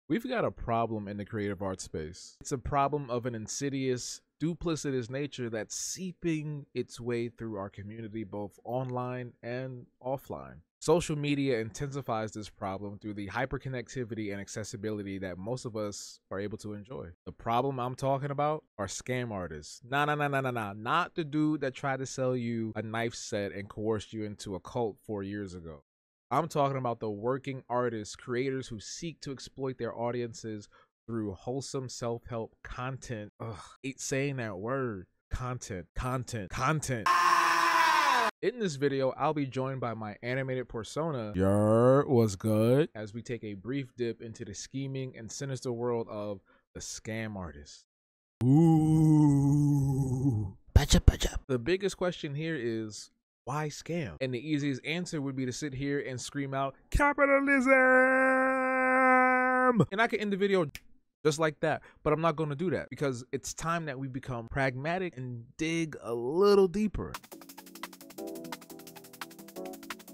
We've got a problem in the creative arts space. It's a problem of an insidious, duplicitous nature that's seeping its way through our community both online and offline. Social media intensifies this problem through the hyperconnectivity and accessibility that most of us are able to enjoy. The problem I'm talking about are scam artists. Nah, not the dude that tried to sell you a knife set and coerced you into a cult 4 years ago. I'm talking about the working artists, creators who seek to exploit their audiences through wholesome self-help content. Hate saying that word. Content. In this video, I'll be joined by my animated persona, what's good, as we take a brief dip into the scheming and sinister world of the scam artist. Ooh. Bacha. The biggest question here is, why scam? And the easiest answer would be to sit here and scream out, capitalism! And I could end the video just like that, but I'm not going to do that because it's time that we become pragmatic and dig a little deeper.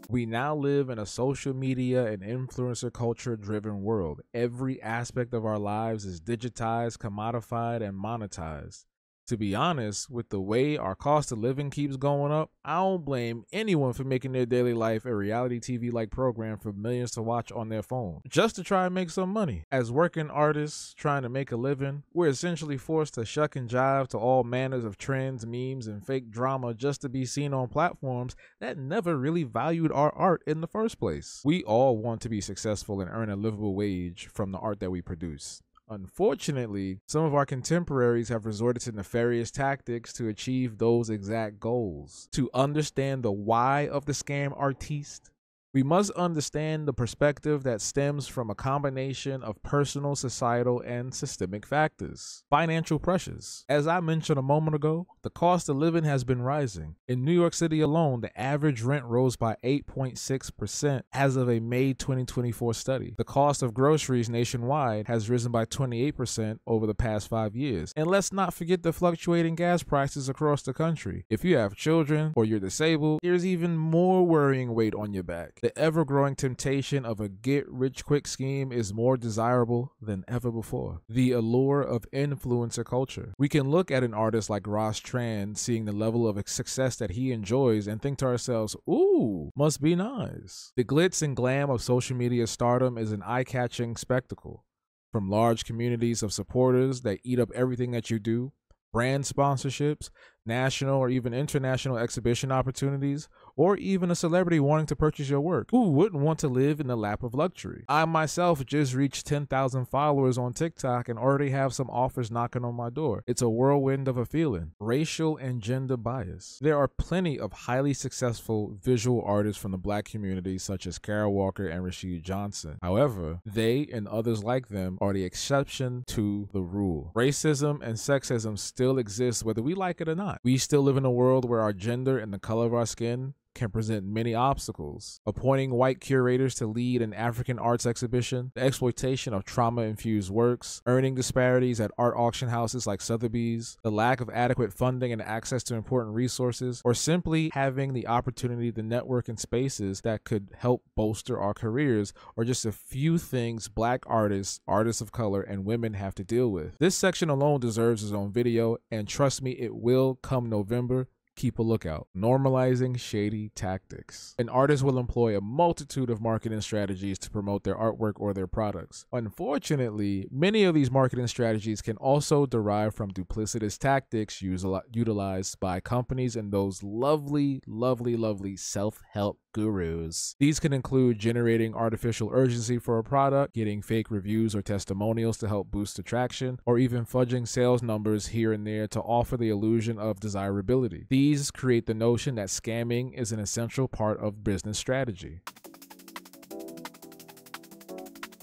We now live in a social media and influencer culture driven world. Every aspect of our lives is digitized, commodified, and monetized. To be honest, with the way our cost of living keeps going up, I don't blame anyone for making their daily life a reality TV-like program for millions to watch on their phone, just to try and make some money. As working artists trying to make a living, we're essentially forced to shuck and jive to all manners of trends, memes, and fake drama just to be seen on platforms that never really valued our art in the first place. We all want to be successful and earn a livable wage from the art that we produce. Unfortunately, some of our contemporaries have resorted to nefarious tactics to achieve those exact goals. To understand the why of the scam artiste, we must understand the perspective that stems from a combination of personal, societal, and systemic factors. Financial pressures. As I mentioned a moment ago, the cost of living has been rising. In New York City alone, the average rent rose by 8.6% as of a May 2024 study. The cost of groceries nationwide has risen by 28% over the past 5 years. And let's not forget the fluctuating gas prices across the country. If you have children or you're disabled, there's even more worrying weight on your back. The ever-growing temptation of a get-rich-quick scheme is more desirable than ever before. The allure of influencer culture. We can look at an artist like Ross Tran, seeing the level of success that he enjoys, and think to ourselves, ooh, must be nice. The glitz and glam of social media stardom is an eye-catching spectacle. From large communities of supporters that eat up everything that you do, brand sponsorships, national or even international exhibition opportunities, or even a celebrity wanting to purchase your work. Who wouldn't want to live in the lap of luxury? I myself just reached 10,000 followers on TikTok and already have some offers knocking on my door. It's a whirlwind of a feeling. Racial and gender bias. There are plenty of highly successful visual artists from the Black community such as Kara Walker and Rashid Johnson. However, they and others like them are the exception to the rule. Racism and sexism still exist whether we like it or not. We still live in a world where our gender and the color of our skin can present many obstacles. Appointing white curators to lead an African arts exhibition, the exploitation of trauma-infused works, earning disparities at art auction houses like Sotheby's, the lack of adequate funding and access to important resources, or simply having the opportunity to network in spaces that could help bolster our careers, are just a few things Black artists, artists of color, and women have to deal with. This section alone deserves its own video, and trust me, it will come November. Keep a lookout. Normalizing shady tactics. An artist will employ a multitude of marketing strategies to promote their artwork or their products. Unfortunately, many of these marketing strategies can also derive from duplicitous tactics utilized by companies and those lovely self-help gurus. These can include generating artificial urgency for a product, getting fake reviews or testimonials to help boost attraction, or even fudging sales numbers here and there to offer the illusion of desirability. These create the notion that scamming is an essential part of business strategy.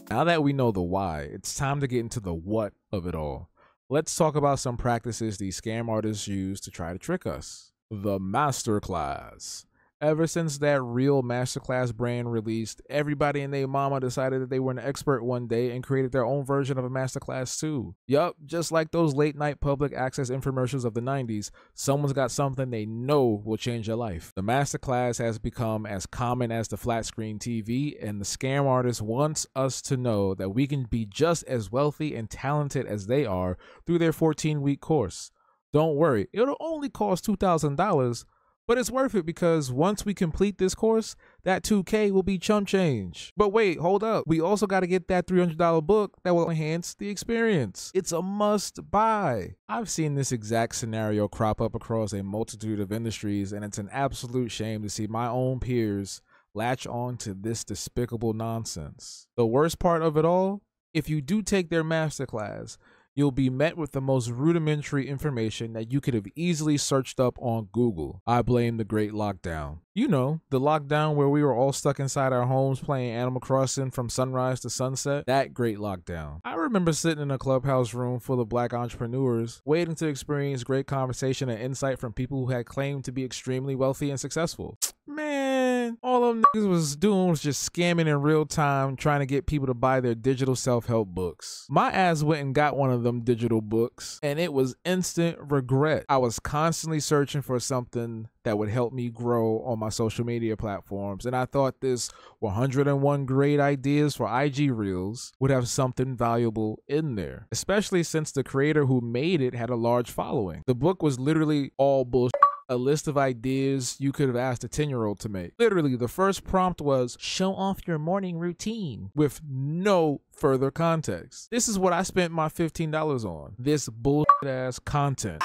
Now that we know the why, it's time to get into the what of it all. Let's talk about some practices these scam artists use to try to trick us. The masterclass. Ever since that real masterclass brand released, everybody and their mama decided that they were an expert one day and created their own version of a masterclass too. Yup, just like those late night public access infomercials of the 90s, someone's got something they know will change your life. The masterclass has become as common as the flat screen TV, and the scam artist wants us to know that we can be just as wealthy and talented as they are through their 14-week course. Don't worry, it'll only cost $2,000, but it's worth it because once we complete this course, that $2K will be chump change. But wait, hold up. We also got to get that $300 book that will enhance the experience. It's a must buy. I've seen this exact scenario crop up across a multitude of industries, and it's an absolute shame to see my own peers latch on to this despicable nonsense. The worst part of it all, if you do take their masterclass, you'll be met with the most rudimentary information that you could have easily searched up on Google. I blame the Great Lockdown. You know, the lockdown where we were all stuck inside our homes playing Animal Crossing from sunrise to sunset. That Great Lockdown. I remember sitting in a clubhouse room full of black entrepreneurs, waiting to experience great conversation and insight from people who had claimed to be extremely wealthy and successful. Man, all them niggas was doing was just scamming in real time, trying to get people to buy their digital self-help books. My ass went and got one of them digital books, and it was instant regret. I was constantly searching for something that would help me grow on my social media platforms, and I thought this 101 great ideas for IG Reels would have something valuable in there, especially since the creator who made it had a large following. The book was literally all bullshit. A list of ideas you could have asked a 10-year-old to make. Literally, the first prompt was, show off your morning routine, with no further context. This is what I spent my $15 on. This bullshit-ass content.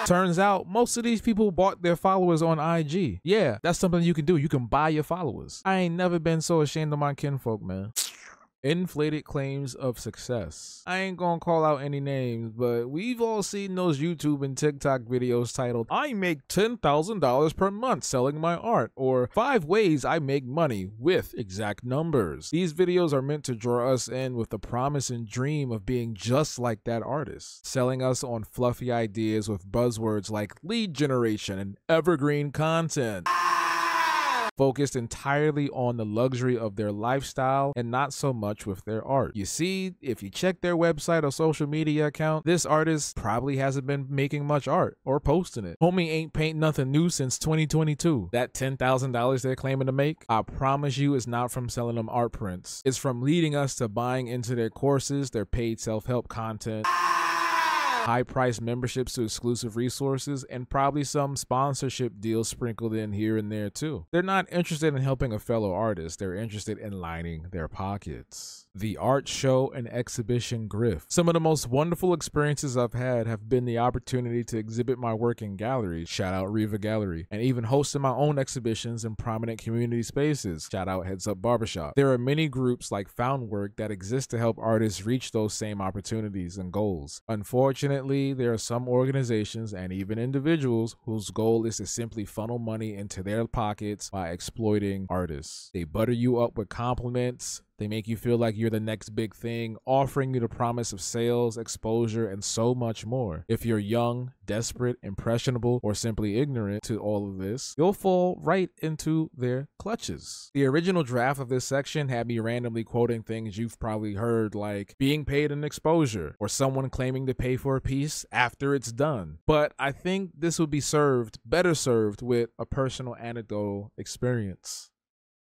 Turns out, most of these people bought their followers on IG. Yeah, that's something you can do. You can buy your followers. I ain't never been so ashamed of my kinfolk, man. Inflated claims of success. I ain't gonna call out any names, but we've all seen those YouTube and TikTok videos titled, I make $10,000 per month selling my art, or 5 ways I make money with exact numbers. These videos are meant to draw us in with the promise and dream of being just like that artist, selling us on fluffy ideas with buzzwords like lead generation and evergreen content. Focused entirely on the luxury of their lifestyle and not so much with their art. You see, if you check their website or social media account, this artist probably hasn't been making much art or posting it. Homie ain't painting nothing new since 2022. That $10,000 they're claiming to make, I promise you it's not from selling them art prints. It's from leading us to buying into their courses, their paid self-help content, high-priced memberships to exclusive resources, and probably some sponsorship deals sprinkled in here and there too. They're not interested in helping a fellow artist, they're interested in lining their pockets. The art show and exhibition grift. Some of the most wonderful experiences I've had have been the opportunity to exhibit my work in galleries, shout out Riva Gallery, and even hosting my own exhibitions in prominent community spaces, shout out Heads Up Barbershop. There are many groups like Found Work that exist to help artists reach those same opportunities and goals. Unfortunately, there are some organizations and even individuals whose goal is to simply funnel money into their pockets by exploiting artists. They butter you up with compliments, they make you feel like you're the next big thing, offering you the promise of sales, exposure, and so much more. If you're young, desperate, impressionable, or simply ignorant to all of this, you'll fall right into their clutches. The original draft of this section had me randomly quoting things you've probably heard, like being paid an exposure, or someone claiming to pay for a piece after it's done. But I think this would be better served with a personal anecdotal experience.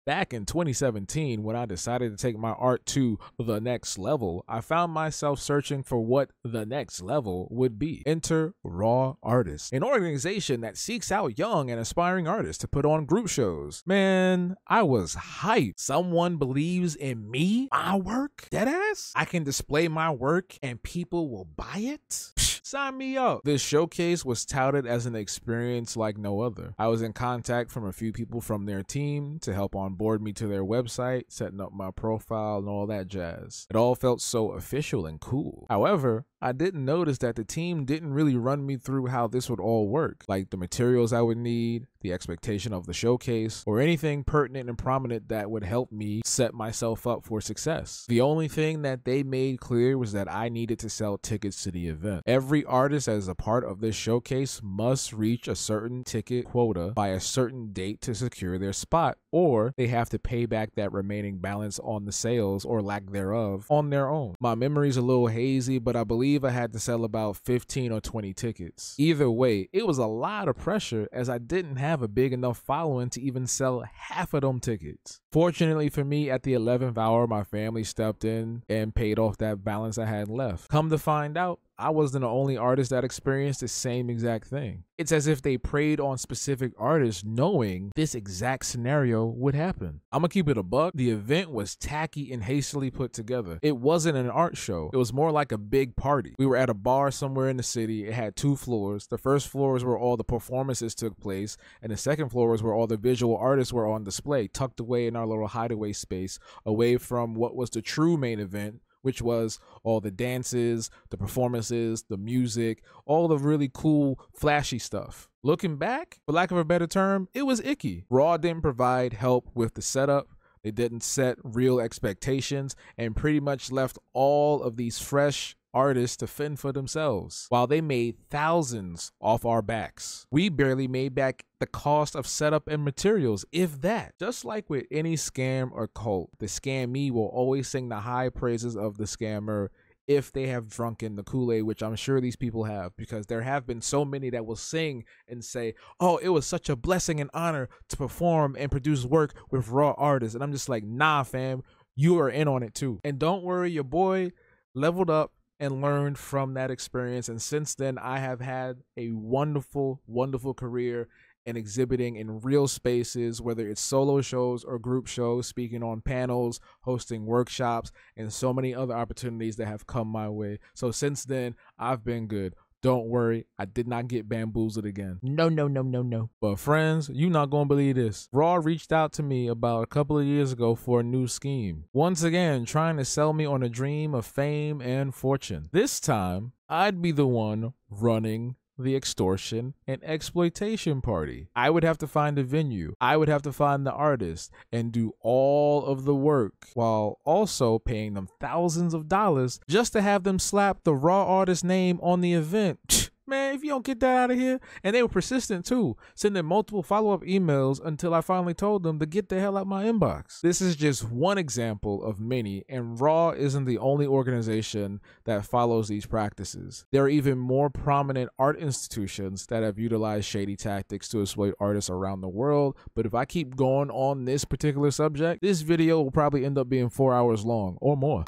Back in 2017, when I decided to take my art to the next level, I found myself searching for what the next level would be. Enter Raw Artists, an organization that seeks out young and aspiring artists to put on group shows. Man, I was hyped. Someone believes in me, my work, deadass. I can display my work and people will buy it. Sign me up. This showcase was touted as an experience like no other. I was in contact from a few people from their team to help onboard me to their website, setting up my profile and all that jazz. It all felt so official and cool. However, I didn't notice that the team didn't really run me through how this would all work, like the materials I would need, the expectation of the showcase, or anything pertinent and prominent that would help me set myself up for success. The only thing that they made clear was that I needed to sell tickets to the event. Every artist as a part of this showcase must reach a certain ticket quota by a certain date to secure their spot, or they have to pay back that remaining balance on the sales or lack thereof on their own. My memory's a little hazy, but I believe I had to sell about 15 or 20 tickets. Either way, it was a lot of pressure as I didn't have a big enough following to even sell half of them tickets. Fortunately for me, at the 11th hour, my family stepped in and paid off that balance I had left. Come to find out, I wasn't the only artist that experienced the same exact thing. It's as if they preyed on specific artists knowing this exact scenario would happen. I'm gonna keep it a buck. The event was tacky and hastily put together. It wasn't an art show. It was more like a big party. We were at a bar somewhere in the city. It had 2 floors. The first floor is where all the performances took place, and the second floor was where all the visual artists were on display, tucked away in our little hideaway space, away from what was the true main event, which was all the dances, the performances, the music, all the really cool, flashy stuff. Looking back, for lack of a better term, it was icky. Raw didn't provide help with the setup. They didn't set real expectations and pretty much left all of these fresh artists to fend for themselves while they made thousands off our backs. We barely made back the cost of setup and materials, if that. Just like with any scam or cult, the scammy will always sing the high praises of the scammer if they have drunken the Kool-Aid, which I'm sure these people have, because there have been so many that will sing and say, oh, it was such a blessing and honor to perform and produce work with raw artists. And I'm just like, nah, fam, you are in on it too. And don't worry, your boy leveled up and learned from that experience. And since then, I have had a wonderful, wonderful career in exhibiting in real spaces, whether it's solo shows or group shows, speaking on panels, hosting workshops, and so many other opportunities that have come my way. So since then, I've been good. Don't worry, I did not get bamboozled again. No, no, no, no, no. But friends, you're not gonna believe this. Raw reached out to me about a couple of years ago for a new scheme. Once again, trying to sell me on a dream of fame and fortune. This time, I'd be the one running the extortion and exploitation party. I would have to find a venue. I would have to find the artist and do all of the work while also paying them thousands of dollars just to have them slap the raw artist name on the event. Man, if you don't get that out of here. And they were persistent too, sending multiple follow-up emails until I finally told them to get the hell out my inbox. This is just one example of many, and Raw isn't the only organization that follows these practices. There are even more prominent art institutions that have utilized shady tactics to exploit artists around the world, but if I keep going on this particular subject, this video will probably end up being 4 hours long or more.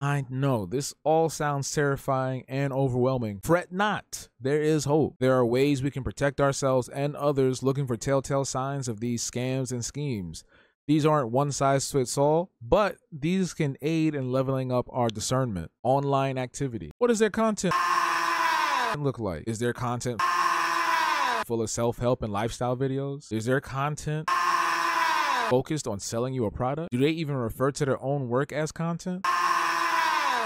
I know, this all sounds terrifying and overwhelming. Fret not, there is hope. There are ways we can protect ourselves and others looking for telltale signs of these scams and schemes. These aren't one size fits all, but these can aid in leveling up our discernment. Online activity. What does their content look like? Is their content full of self-help and lifestyle videos? Is their content focused on selling you a product? Do they even refer to their own work as content?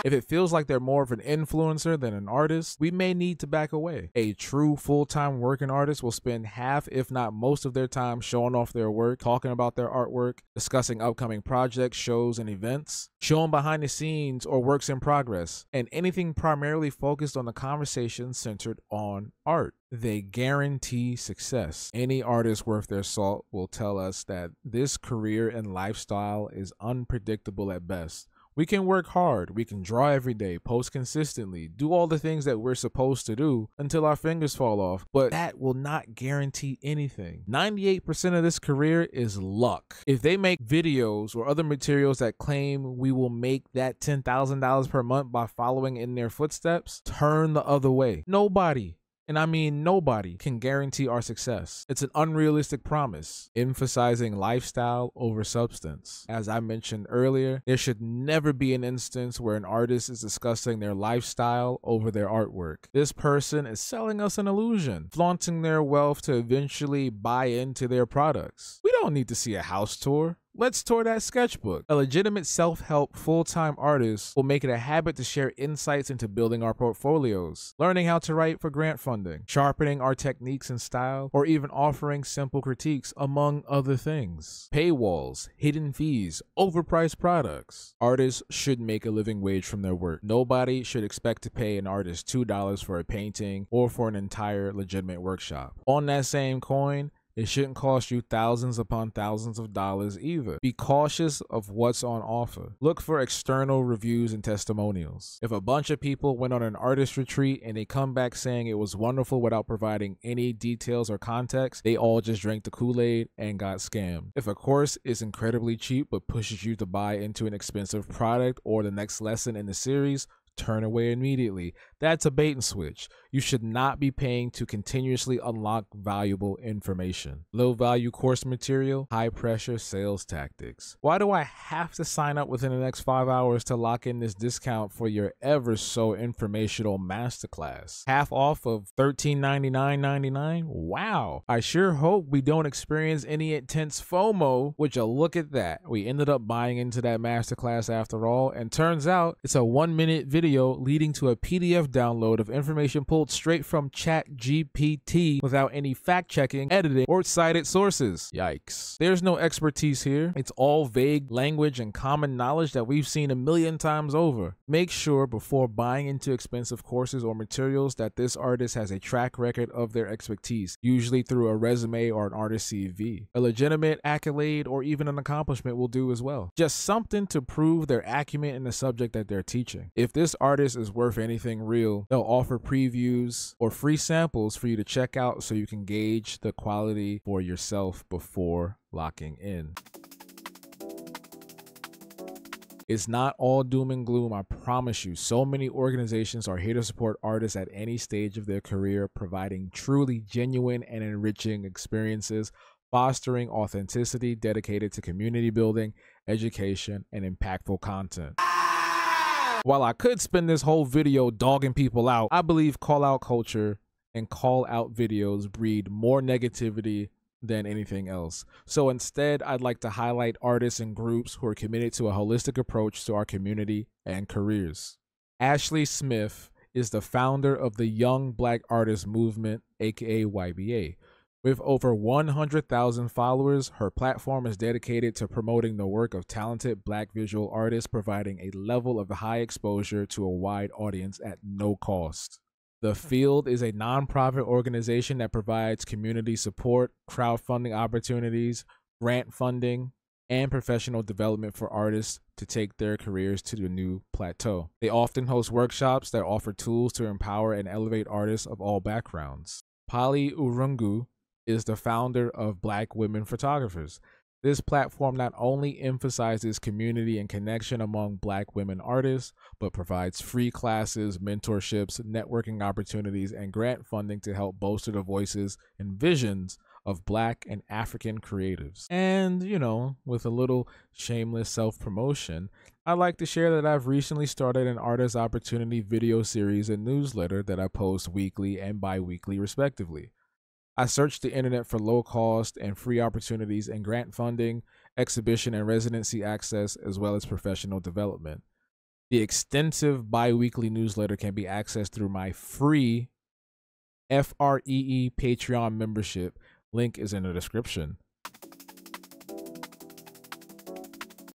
If it feels like they're more of an influencer than an artist, we may need to back away. A true full-time working artist will spend half, if not most of their time showing off their work, talking about their artwork, discussing upcoming projects, shows, and events, showing behind the scenes or works in progress, and anything primarily focused on the conversation centered on art. They guarantee success. Any artist worth their salt will tell us that this career and lifestyle is unpredictable at best. We can work hard, we can draw every day, post consistently, do all the things that we're supposed to do until our fingers fall off, but that will not guarantee anything. 98% of this career is luck. If they make videos or other materials that claim we will make that $10,000 per month by following in their footsteps, turn the other way. Nobody, and I mean nobody, can guarantee our success. It's an unrealistic promise, emphasizing lifestyle over substance. As I mentioned earlier, there should never be an instance where an artist is discussing their lifestyle over their artwork. This person is selling us an illusion, flaunting their wealth to eventually buy into their products. We don't need to see a house tour. Let's tour that sketchbook. A legitimate self-help full-time artist will make it a habit to share insights into building our portfolios, learning how to write for grant funding, sharpening our techniques and style, or even offering simple critiques, among other things. Paywalls, hidden fees, overpriced products. Artists should make a living wage from their work. Nobody should expect to pay an artist $2 for a painting or for an entire legitimate workshop. On that same coin, it shouldn't cost you thousands upon thousands of dollars either. Be cautious of what's on offer. Look for external reviews and testimonials. If a bunch of people went on an artist retreat and they come back saying it was wonderful without providing any details or context, they all just drank the Kool-Aid and got scammed. If a course is incredibly cheap but pushes you to buy into an expensive product or the next lesson in the series, turn away immediately. That's a bait and switch. You should not be paying to continuously unlock valuable information. Low value course material, high pressure sales tactics. Why do I have to sign up within the next 5 hours to lock in this discount for your ever so informational masterclass? Half off of $13.99.99? Wow. I sure hope we don't experience any intense FOMO. Would you look at that? We ended up buying into that masterclass after all, and turns out it's a 1-minute video leading to a PDF download of information pulled straight from ChatGPT without any fact-checking, editing, or cited sources. Yikes. There's no expertise here. It's all vague language and common knowledge that we've seen a million times over. Make sure before buying into expensive courses or materials that this artist has a track record of their expertise, usually through a resume or an artist CV. A legitimate accolade or even an accomplishment will do as well. Just something to prove their acumen in the subject that they're teaching. If this artist is worth anything real, they'll offer previews or free samples for you to check out so you can gauge the quality for yourself before locking in. It's not all doom and gloom, I promise you. So many organizations are here to support artists at any stage of their career, providing truly genuine and enriching experiences, fostering authenticity, dedicated to community building, education, and impactful content. While I could spend this whole video dogging people out, I believe call-out culture and call-out videos breed more negativity than anything else. So instead, I'd like to highlight artists and groups who are committed to a holistic approach to our community and careers. Ashley Smith is the founder of the Young Black Artist Movement, aka YBA. With over 100,000 followers, her platform is dedicated to promoting the work of talented Black visual artists, providing a level of high exposure to a wide audience at no cost. The Field is a nonprofit organization that provides community support, crowdfunding opportunities, grant funding, and professional development for artists to take their careers to the new plateau. They often host workshops that offer tools to empower and elevate artists of all backgrounds. Polly Urungu is the founder of Black Women Photographers. This platform not only emphasizes community and connection among Black women artists, but provides free classes, mentorships, networking opportunities, and grant funding to help bolster the voices and visions of Black and African creatives. And, you know, with a little shameless self-promotion, I'd like to share that I've recently started an Artist Opportunity video series and newsletter that I post weekly and bi-weekly respectively. I searched the internet for low cost and free opportunities and grant funding, exhibition and residency access, as well as professional development. The extensive bi-weekly newsletter can be accessed through my free FREE Patreon membership. Link is in the description.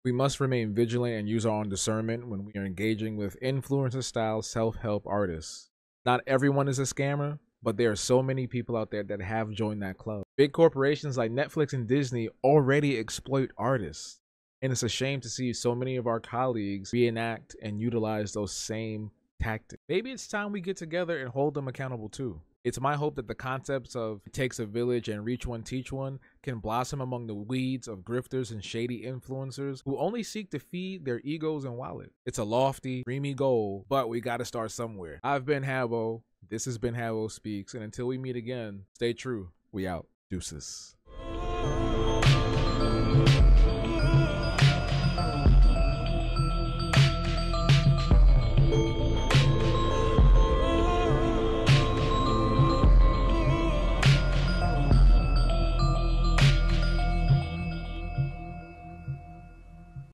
We must remain vigilant and use our own discernment when we are engaging with influencer-style self-help artists. Not everyone is a scammer, but there are so many people out there that have joined that club. Big corporations like Netflix and Disney already exploit artists. And it's a shame to see so many of our colleagues reenact and utilize those same tactics. Maybe it's time we get together and hold them accountable too. It's my hope that the concepts of it takes a village and reach one, teach one can blossom among the weeds of grifters and shady influencers who only seek to feed their egos and wallet. It's a lofty, dreamy goal, but we gotta start somewhere. I've been Habo. This has been Habohspeaks, and until we meet again, stay true. We out. Deuces.